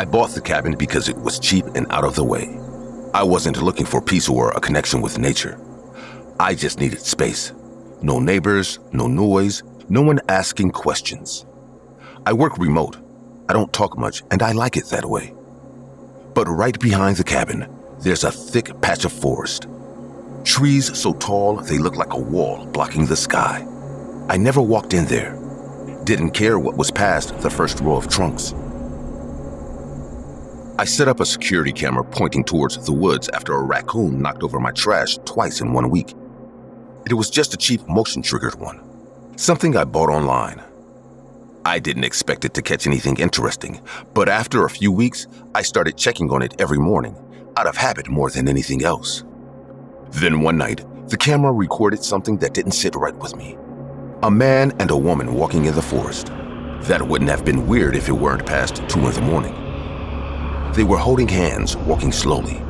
I bought the cabin because it was cheap and out of the way. I wasn't looking for peace or a connection with nature. I just needed space. No neighbors, no noise, no one asking questions. I work remote. I don't talk much, and I like it that way. But right behind the cabin, there's a thick patch of forest. Trees so tall they look like a wall blocking the sky. I never walked in there. Didn't care what was past the first row of trunks. I set up a security camera pointing towards the woods after a raccoon knocked over my trash twice in 1 week. It was just a cheap motion-triggered one, something I bought online. I didn't expect it to catch anything interesting, but after a few weeks, I started checking on it every morning, out of habit more than anything else. Then one night, the camera recorded something that didn't sit right with me. A man and a woman walking in the forest. That wouldn't have been weird if it weren't past 2 in the morning. They were holding hands, walking slowly.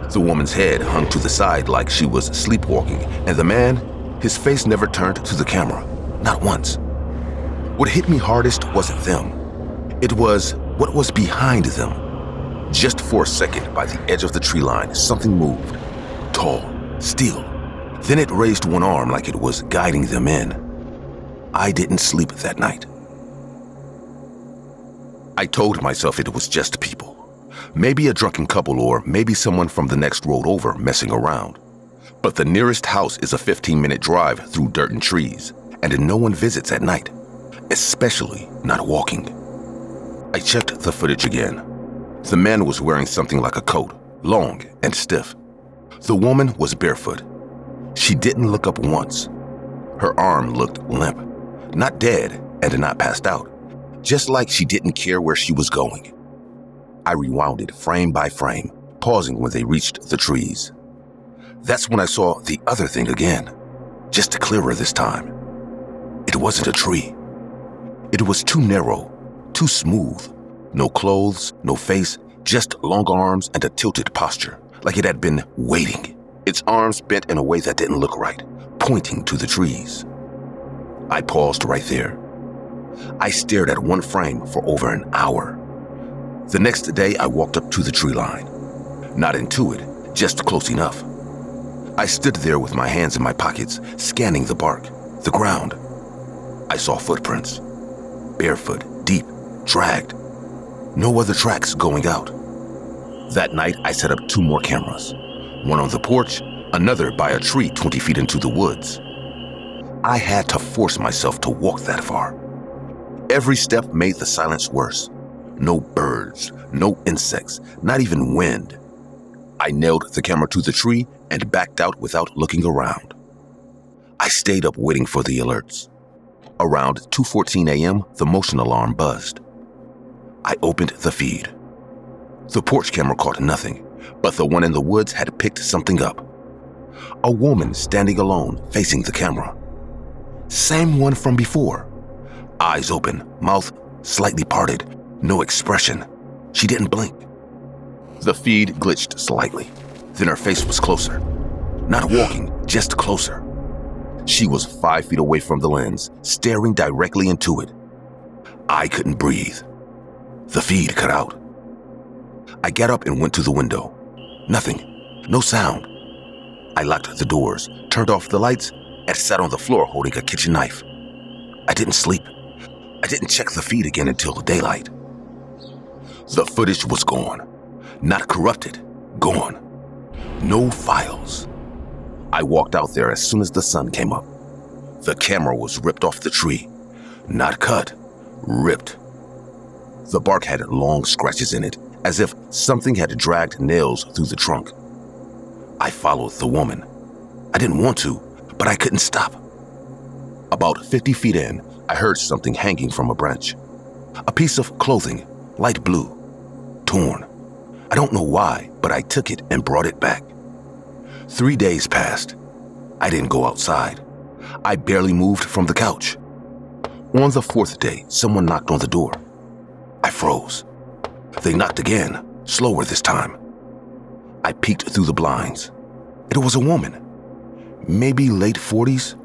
The woman's head hung to the side like she was sleepwalking, and the man, his face never turned to the camera, not once. What hit me hardest wasn't them. It was what was behind them. Just for a second, by the edge of the tree line, something moved. Tall, still. Then it raised one arm like it was guiding them in. I didn't sleep that night. I told myself it was just people. Maybe a drunken couple or maybe someone from the next road over messing around. But the nearest house is a 15-minute drive through dirt and trees, and no one visits at night, especially not walking. I checked the footage again. The man was wearing something like a coat, long and stiff. The woman was barefoot. She didn't look up once. Her arm looked limp, not dead and not passed out, just like she didn't care where she was going. I rewound it frame by frame, pausing when they reached the trees. That's when I saw the other thing again, just clearer this time. It wasn't a tree. It was too narrow, too smooth. No clothes, no face, just long arms and a tilted posture, like it had been waiting. Its arms bent in a way that didn't look right, pointing to the trees. I paused right there. I stared at one frame for over an hour. The next day, I walked up to the tree line. Not into it, just close enough. I stood there with my hands in my pockets, scanning the bark, the ground. I saw footprints. Barefoot, deep, dragged. No other tracks going out. That night, I set up 2 more cameras. One on the porch, another by a tree 20 feet into the woods. I had to force myself to walk that far. Every step made the silence worse. No birds, no insects, not even wind. I nailed the camera to the tree and backed out without looking around. I stayed up waiting for the alerts. Around 2:14 a.m., the motion alarm buzzed. I opened the feed. The porch camera caught nothing, but the one in the woods had picked something up. A woman standing alone, facing the camera. Same one from before. Eyes open, mouth slightly parted. No expression. She didn't blink. The feed glitched slightly. Then her face was closer. Not walking, just closer. She was 5 feet away from the lens, staring directly into it. I couldn't breathe. The feed cut out. I got up and went to the window. Nothing. No sound. I locked the doors, turned off the lights, and sat on the floor holding a kitchen knife. I didn't sleep. I didn't check the feed again until daylight. The footage was gone. Not corrupted. Gone. No files. I walked out there as soon as the sun came up. The camera was ripped off the tree. Not cut. Ripped. The bark had long scratches in it, as if something had dragged nails through the trunk. I followed the woman. I didn't want to, but I couldn't stop. About 50 feet in, I heard something hanging from a branch. A piece of clothing, light blue, torn. I don't know why, but I took it and brought it back. 3 days passed. I didn't go outside. I barely moved from the couch. On the 4th day, someone knocked on the door. I froze. They knocked again, slower this time. I peeked through the blinds. It was a woman, maybe late 40s.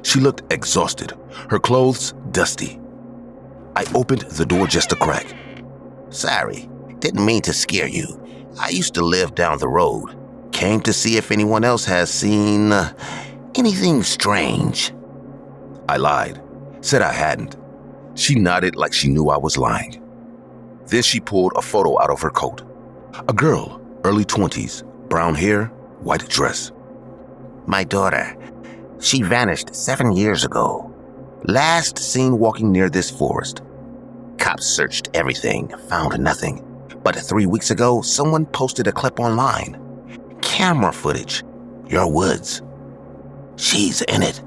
She looked exhausted, her clothes dusty. I opened the door just a crack. Sorry, didn't mean to scare you. I used to live down the road. Came to see if anyone else has seen anything strange." I lied, said I hadn't. She nodded like she knew I was lying. Then she pulled a photo out of her coat. A girl, early 20s, brown hair, white dress. "My daughter. She vanished 7 years ago. Last seen walking near this forest. Cops searched everything, found nothing. But 3 weeks ago, someone posted a clip online. Camera footage. Your woods. She's in it."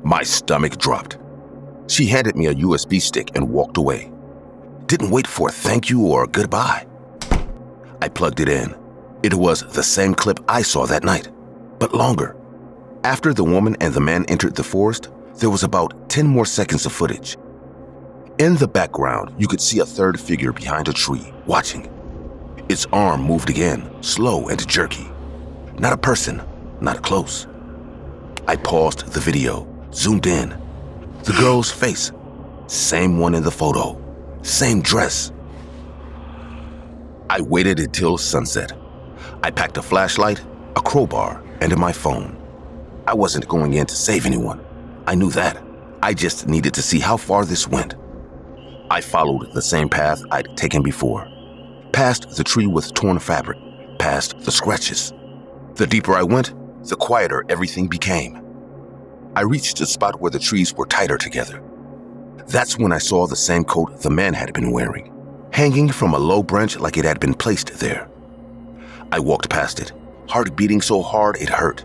My stomach dropped. She handed me a USB stick and walked away. Didn't wait for a thank you or a goodbye. I plugged it in. It was the same clip I saw that night, but longer. After the woman and the man entered the forest, there was about 10 more seconds of footage. In the background, you could see a third figure behind a tree, watching. Its arm moved again, slow and jerky. Not a person, not close. I paused the video, zoomed in. The girl's face, same one in the photo, same dress. I waited until sunset. I packed a flashlight, a crowbar, and my phone. I wasn't going in to save anyone. I knew that. I just needed to see how far this went. I followed the same path I'd taken before. Past the tree with torn fabric, past the scratches. The deeper I went, the quieter everything became. I reached a spot where the trees were tighter together. That's when I saw the same coat the man had been wearing, hanging from a low branch like it had been placed there. I walked past it, heart beating so hard it hurt.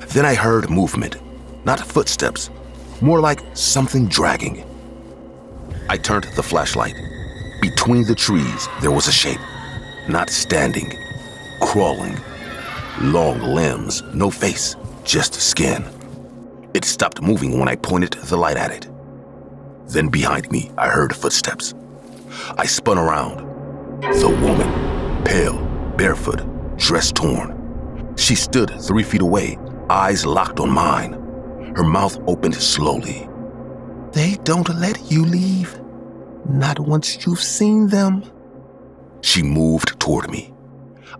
Then I heard movement, not footsteps, more like something dragging. I turned the flashlight. Between the trees, there was a shape, not standing, crawling. Long limbs, no face, just skin. It stopped moving when I pointed the light at it. Then behind me, I heard footsteps. I spun around. The woman, pale, barefoot, dress torn. She stood 3 feet away, eyes locked on mine. Her mouth opened slowly. "They don't let you leave. Not once you've seen them." She moved toward me.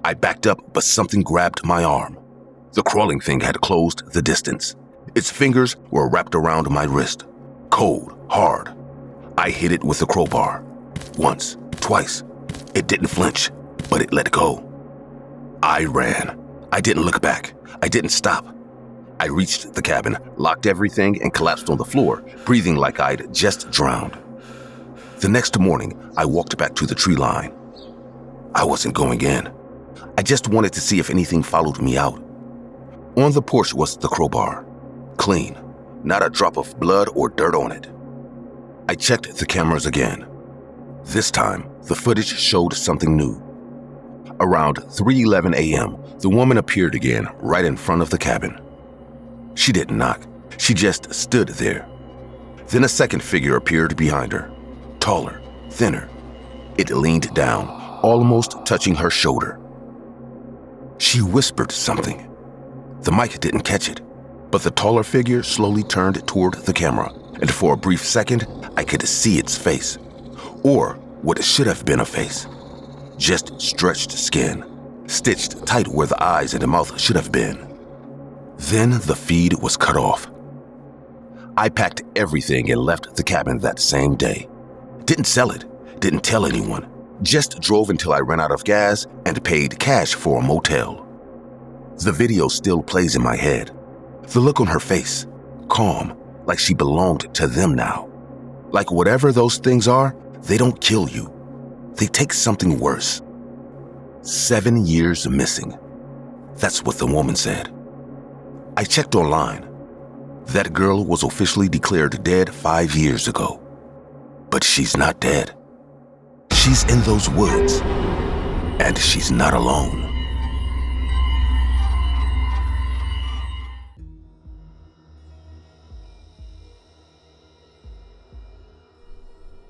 I backed up, but something grabbed my arm. The crawling thing had closed the distance. Its fingers were wrapped around my wrist. Cold, hard. I hit it with the crowbar. Once, twice. It didn't flinch, but it let go. I ran. I didn't look back. I didn't stop. I reached the cabin, locked everything, and collapsed on the floor, breathing like I'd just drowned. The next morning, I walked back to the tree line. I wasn't going in. I just wanted to see if anything followed me out. On the porch was the crowbar. Clean. Not a drop of blood or dirt on it. I checked the cameras again. This time, the footage showed something new. Around 3:11 a.m., the woman appeared again right in front of the cabin. She didn't knock. She just stood there. Then a second figure appeared behind her. Taller, thinner. It leaned down, almost touching her shoulder. She whispered something. The mic didn't catch it, but the taller figure slowly turned toward the camera, and for a brief second, I could see its face. Or what should have been a face. Just stretched skin, stitched tight where the eyes and the mouth should have been. Then the feed was cut off. I packed everything and left the cabin that same day. Didn't sell it, didn't tell anyone. Just drove until I ran out of gas and paid cash for a motel. The video still plays in my head. The look on her face, calm, like she belonged to them now. Like whatever those things are, they don't kill you. They take something worse. 7 years missing. That's what the woman said. I checked online. That girl was officially declared dead 5 years ago. But she's not dead. She's in those woods. And she's not alone.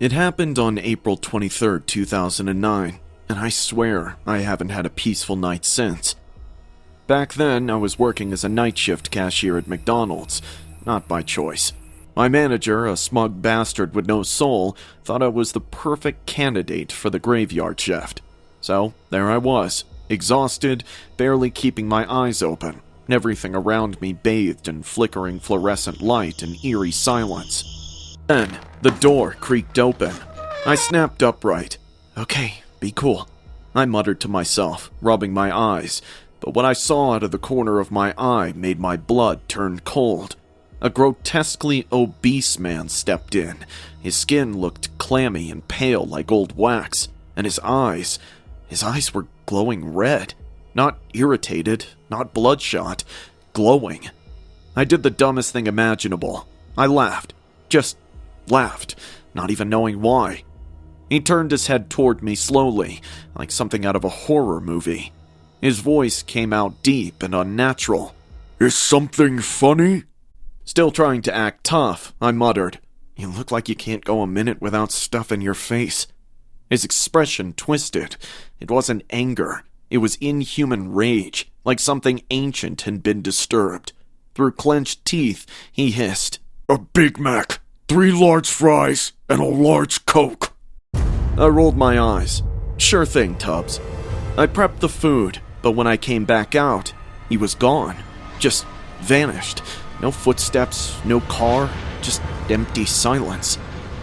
It happened on April 23, 2009, and I swear I haven't had a peaceful night since. Back then, I was working as a night shift cashier at McDonald's, not by choice. My manager, a smug bastard with no soul, thought I was the perfect candidate for the graveyard shift. So, there I was, exhausted, barely keeping my eyes open, everything around me bathed in flickering fluorescent light and eerie silence. Then, the door creaked open. I snapped upright. Okay, be cool, I muttered to myself, rubbing my eyes, but what I saw out of the corner of my eye made my blood turn cold. A grotesquely obese man stepped in. His skin looked clammy and pale like old wax, and his eyes were glowing red. Not irritated, not bloodshot, glowing. I did the dumbest thing imaginable. I laughed. Just laughed, not even knowing why. He turned his head toward me slowly, like something out of a horror movie. His voice came out deep and unnatural. Is something funny? Still trying to act tough, I muttered, You look like you can't go a minute without stuff in your face. His expression twisted. It wasn't anger. It was inhuman rage, like something ancient had been disturbed. Through clenched teeth, he hissed, A Big Mac, 3 large fries, and a large Coke. I rolled my eyes. Sure thing, Tubbs. I prepped the food, but when I came back out, he was gone. Just vanished. No footsteps, no car, just empty silence.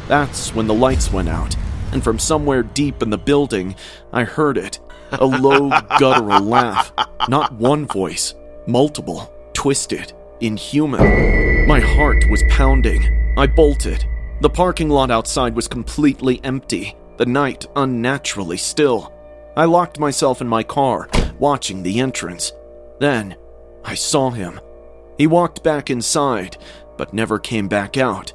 That's when the lights went out, and from somewhere deep in the building, I heard it. A low, guttural laugh. Not one voice. Multiple. Twisted. Inhuman. My heart was pounding. I bolted. The parking lot outside was completely empty. The night unnaturally still. I locked myself in my car, watching the entrance. Then, I saw him. He walked back inside, but never came back out.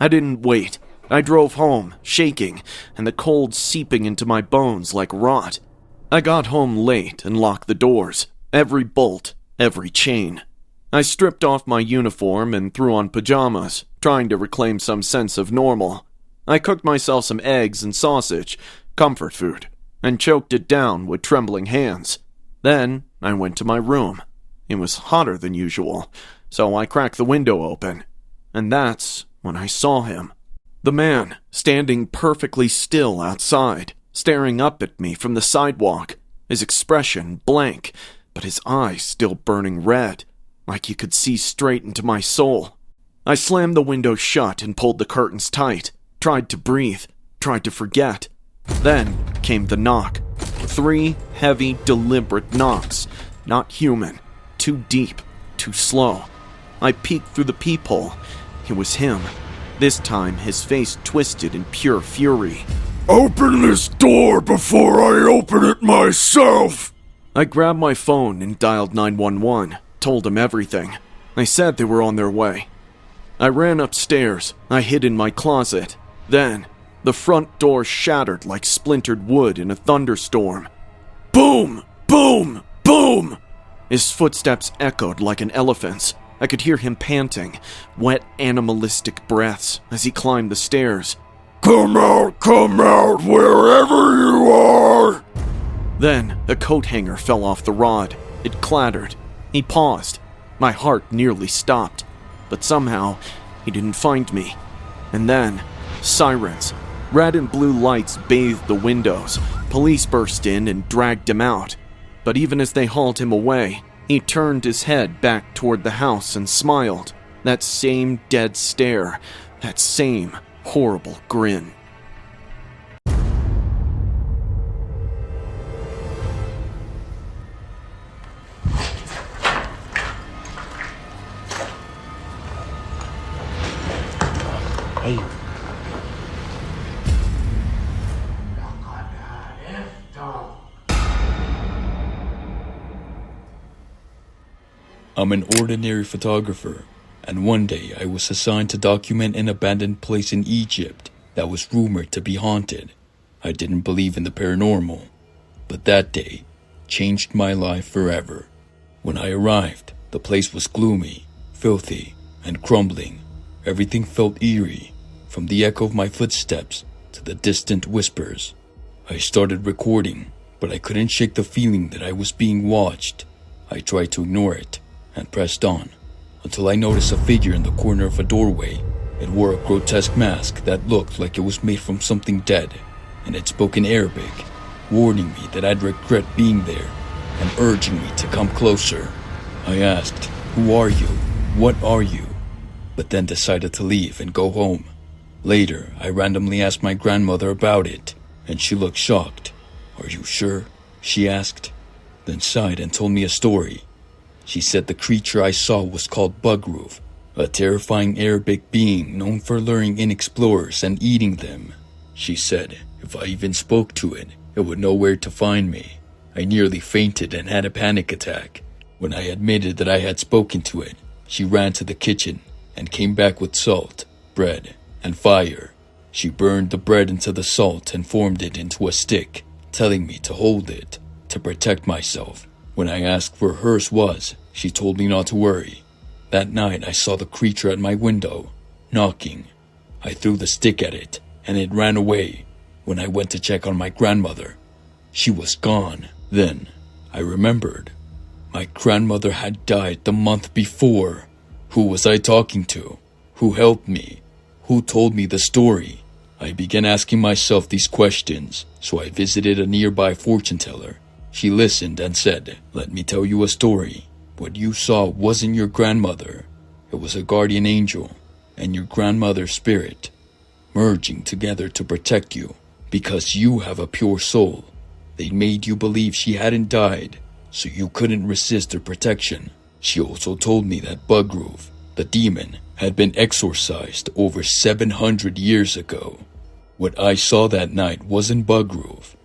I didn't wait. I drove home, shaking, and the cold seeping into my bones like rot. I got home late and locked the doors, every bolt, every chain. I stripped off my uniform and threw on pajamas, trying to reclaim some sense of normal. I cooked myself some eggs and sausage, comfort food, and choked it down with trembling hands. Then I went to my room. It was hotter than usual, so I cracked the window open. And that's when I saw him. The man, standing perfectly still outside, staring up at me from the sidewalk, his expression blank, but his eyes still burning red, like he could see straight into my soul. I slammed the window shut and pulled the curtains tight, tried to breathe, tried to forget. Then came the knock. 3 heavy, deliberate knocks, not human. Too deep, too slow. I peeked through the peephole. It was him. This time, his face twisted in pure fury. Open this door before I open it myself! I grabbed my phone and dialed 911, told him everything. They said they were on their way. I ran upstairs. I hid in my closet. Then, the front door shattered like splintered wood in a thunderstorm. Boom! Boom! Boom! His footsteps echoed like an elephant's. I could hear him panting, wet animalistic breaths as he climbed the stairs. Come out, wherever you are! Then, a coat hanger fell off the rod. It clattered. He paused. My heart nearly stopped. But somehow, he didn't find me. And then, sirens. Red and blue lights bathed the windows. Police burst in and dragged him out. But even as they hauled him away, he turned his head back toward the house and smiled. That same dead stare. That same horrible grin. Hey. I'm an ordinary photographer, and one day I was assigned to document an abandoned place in Egypt that was rumored to be haunted. I didn't believe in the paranormal, but that day changed my life forever. When I arrived, the place was gloomy, filthy, and crumbling. Everything felt eerie, from the echo of my footsteps to the distant whispers. I started recording, but I couldn't shake the feeling that I was being watched. I tried to ignore it and pressed on until I noticed a figure in the corner of a doorway. It wore a grotesque mask that looked like it was made from something dead, and it spoke in Arabic, warning me that I'd regret being there and urging me to come closer. I asked, "Who are you? What are you?" But then decided to leave and go home. Later, I randomly asked my grandmother about it, and she looked shocked. "Are you sure?" she asked, then sighed and told me a story. She said the creature I saw was called Bugroof, a terrifying Arabic being known for luring in explorers and eating them. She said if I even spoke to it, it would know where to find me. I nearly fainted and had a panic attack. When I admitted that I had spoken to it, she ran to the kitchen and came back with salt, bread, and fire. She burned the bread into the salt and formed it into a stick, telling me to hold it, to protect myself. When I asked where hers was, she told me not to worry. That night I saw the creature at my window, knocking. I threw the stick at it, and it ran away. When I went to check on my grandmother, she was gone. Then I remembered. My grandmother had died the month before. Who was I talking to? Who helped me? Who told me the story? I began asking myself these questions, so I visited a nearby fortune teller. She listened and said, "Let me tell you a story. What you saw wasn't your grandmother. It was a guardian angel and your grandmother's spirit, merging together to protect you, because you have a pure soul. They made you believe she hadn't died, so you couldn't resist their protection." She also told me that Bugroof, the demon, had been exorcised over 700 years ago. What I saw that night wasn't Bugroof,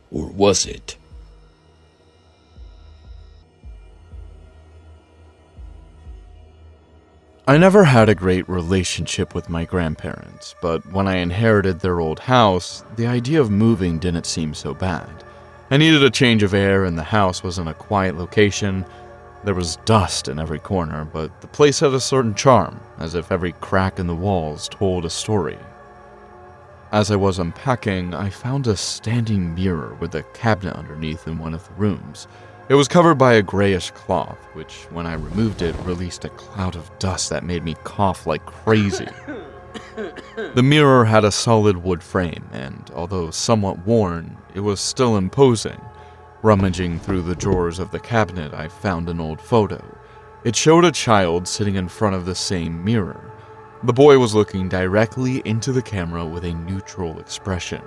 or was it? I never had a great relationship with my grandparents, but when I inherited their old house, the idea of moving didn't seem so bad. I needed a change of air, and the house was in a quiet location. There was dust in every corner, but the place had a certain charm, as if every crack in the walls told a story. As I was unpacking, I found a standing mirror with a cabinet underneath in one of the rooms. It was covered by a grayish cloth, which, when I removed it, released a cloud of dust that made me cough like crazy. The mirror had a solid wood frame, and although somewhat worn, it was still imposing. Rummaging through the drawers of the cabinet, I found an old photo. It showed a child sitting in front of the same mirror. The boy was looking directly into the camera with a neutral expression.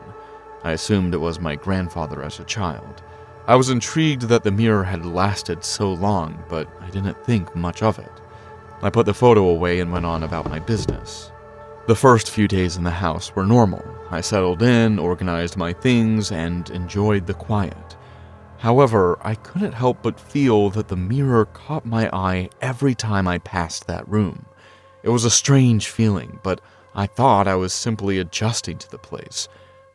I assumed it was my grandfather as a child. I was intrigued that the mirror had lasted so long, but I didn't think much of it. I put the photo away and went on about my business. The first few days in the house were normal. I settled in, organized my things, and enjoyed the quiet. However, I couldn't help but feel that the mirror caught my eye every time I passed that room. It was a strange feeling, but I thought I was simply adjusting to the place.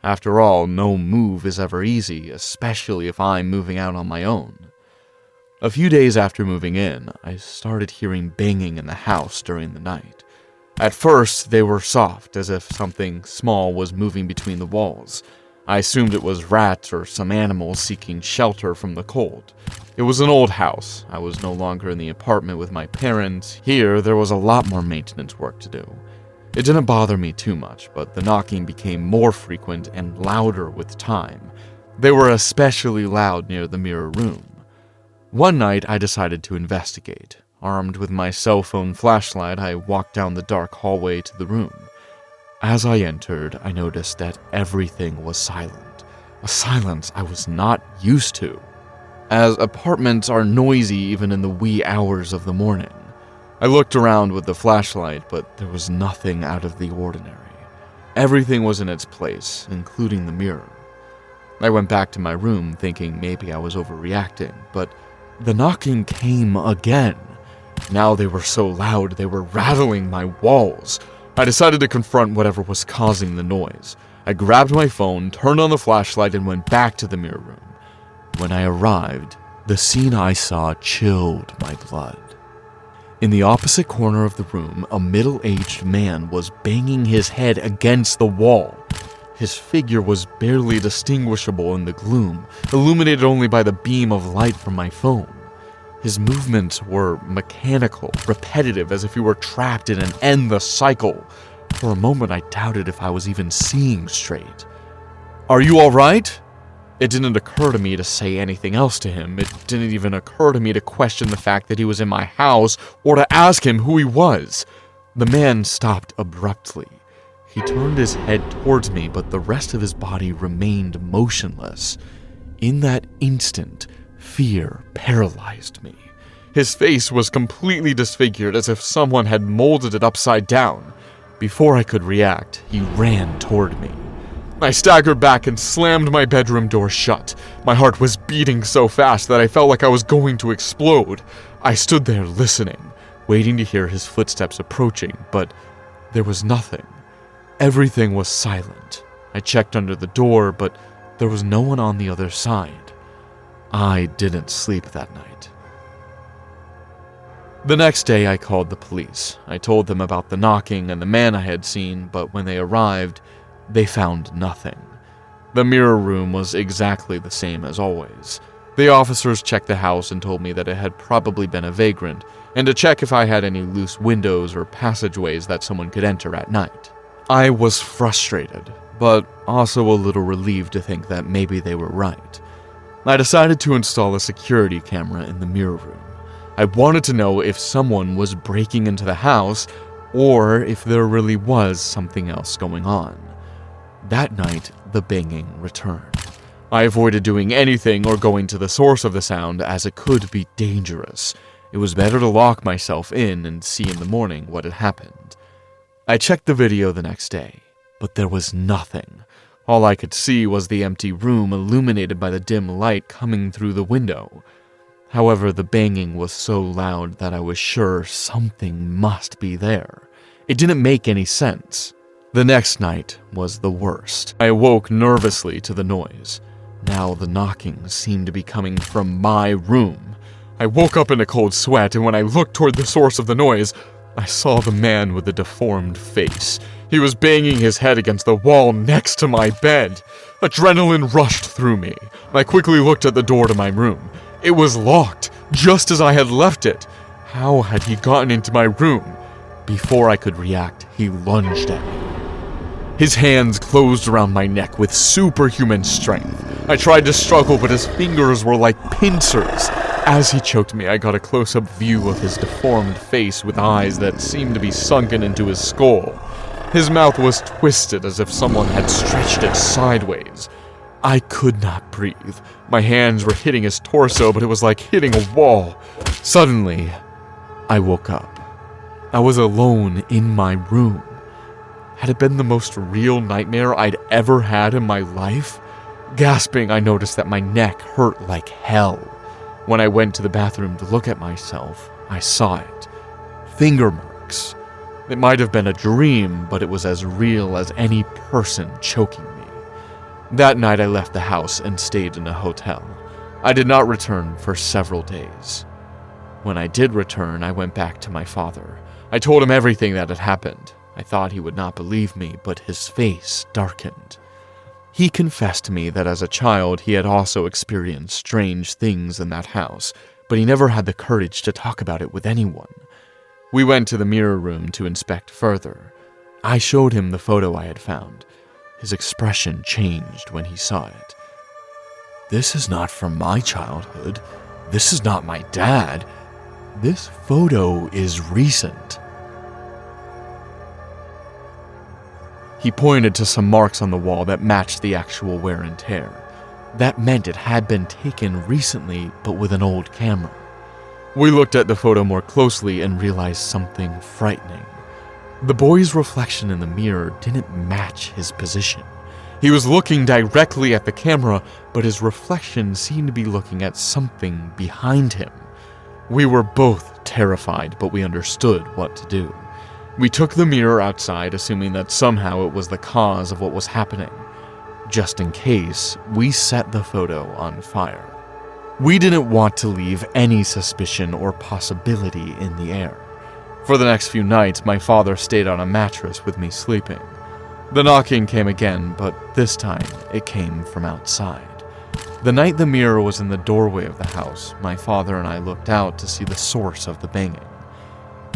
After all, no move is ever easy, especially if I'm moving out on my own. A few days after moving in, I started hearing banging in the house during the night. At first, they were soft, as if something small was moving between the walls. I assumed it was rats or some animals seeking shelter from the cold. It was an old house. I was no longer in the apartment with my parents. Here, there was a lot more maintenance work to do. It didn't bother me too much, but the knocking became more frequent and louder with time. They were especially loud near the mirror room. One night, I decided to investigate. Armed with my cell phone flashlight, I walked down the dark hallway to the room. As I entered, I noticed that everything was silent. A silence I was not used to, as apartments are noisy even in the wee hours of the morning. I looked around with the flashlight, but there was nothing out of the ordinary. Everything was in its place, including the mirror. I went back to my room thinking maybe I was overreacting, but the knocking came again. Now they were so loud they were rattling my walls. I decided to confront whatever was causing the noise. I grabbed my phone, turned on the flashlight, and went back to the mirror room. When I arrived, the scene I saw chilled my blood. In the opposite corner of the room, a middle-aged man was banging his head against the wall. His figure was barely distinguishable in the gloom, illuminated only by the beam of light from my phone. His movements were mechanical, repetitive, as if he were trapped in an endless cycle. For a moment, I doubted if I was even seeing straight. "Are you all right?" It didn't occur to me to say anything else to him. It didn't even occur to me to question the fact that he was in my house or to ask him who he was. The man stopped abruptly. He turned his head towards me, but the rest of his body remained motionless. In that instant, fear paralyzed me. His face was completely disfigured, as if someone had molded it upside down. Before I could react, he ran toward me. I staggered back and slammed my bedroom door shut. My heart was beating so fast that I felt like I was going to explode. I stood there listening, waiting to hear his footsteps approaching, but there was nothing. Everything was silent. I checked under the door, but there was no one on the other side. I didn't sleep that night. The next day, I called the police. I told them about the knocking and the man I had seen, but when they arrived, they found nothing. The mirror room was exactly the same as always. The officers checked the house and told me that it had probably been a vagrant, and to check if I had any loose windows or passageways that someone could enter at night. I was frustrated, but also a little relieved to think that maybe they were right. I decided to install a security camera in the mirror room. I wanted to know if someone was breaking into the house, or if there really was something else going on. That night, the banging returned. I avoided doing anything or going to the source of the sound, as it could be dangerous. It was better to lock myself in and see in the morning what had happened. I checked the video the next day, but there was nothing. All I could see was the empty room illuminated by the dim light coming through the window. However, the banging was so loud that I was sure something must be there. It didn't make any sense. The next night was the worst. I awoke nervously to the noise. Now the knocking seemed to be coming from my room. I woke up in a cold sweat, and when I looked toward the source of the noise, I saw the man with the deformed face. He was banging his head against the wall next to my bed. Adrenaline rushed through me. I quickly looked at the door to my room. It was locked, just as I had left it. How had he gotten into my room? Before I could react, he lunged at me. His hands closed around my neck with superhuman strength. I tried to struggle, but his fingers were like pincers. As he choked me, I got a close-up view of his deformed face with eyes that seemed to be sunken into his skull. His mouth was twisted as if someone had stretched it sideways. I could not breathe. My hands were hitting his torso, but it was like hitting a wall. Suddenly, I woke up. I was alone in my room. Had it been the most real nightmare I'd ever had in my life? Gasping, I noticed that my neck hurt like hell. When I went to the bathroom to look at myself, I saw it. Finger marks. It might have been a dream, but it was as real as any person choking me. That night I left the house and stayed in a hotel. I did not return for several days. When I did return, I went back to my father. I told him everything that had happened. I thought he would not believe me, but his face darkened. He confessed to me that as a child he had also experienced strange things in that house, but he never had the courage to talk about it with anyone. We went to the mirror room to inspect further. I showed him the photo I had found. His expression changed when he saw it. "This is not from my childhood. This is not my dad. This photo is recent." He pointed to some marks on the wall that matched the actual wear and tear. That meant it had been taken recently, but with an old camera. We looked at the photo more closely and realized something frightening. The boy's reflection in the mirror didn't match his position. He was looking directly at the camera, but his reflection seemed to be looking at something behind him. We were both terrified, but we understood what to do. We took the mirror outside, assuming that somehow it was the cause of what was happening. Just in case, we set the photo on fire. We didn't want to leave any suspicion or possibility in the air. For the next few nights, my father stayed on a mattress with me sleeping. The knocking came again, but this time it came from outside. The night the mirror was in the doorway of the house, my father and I looked out to see the source of the banging.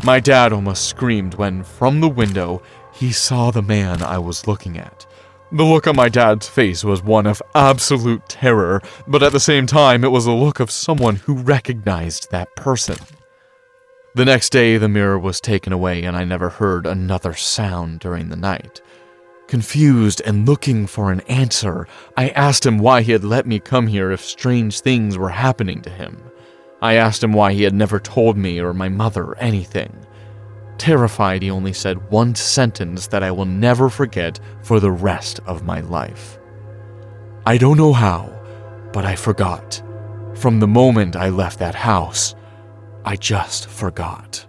My dad almost screamed when, from the window, he saw the man I was looking at. The look on my dad's face was one of absolute terror, but at the same time, it was a look of someone who recognized that person. The next day, the mirror was taken away, and I never heard another sound during the night. Confused and looking for an answer, I asked him why he had let me come here if strange things were happening to him. I asked him why he had never told me or my mother anything. Terrified, he only said one sentence that I will never forget for the rest of my life. I don't know how, but I forgot. From the moment I left that house, I just forgot.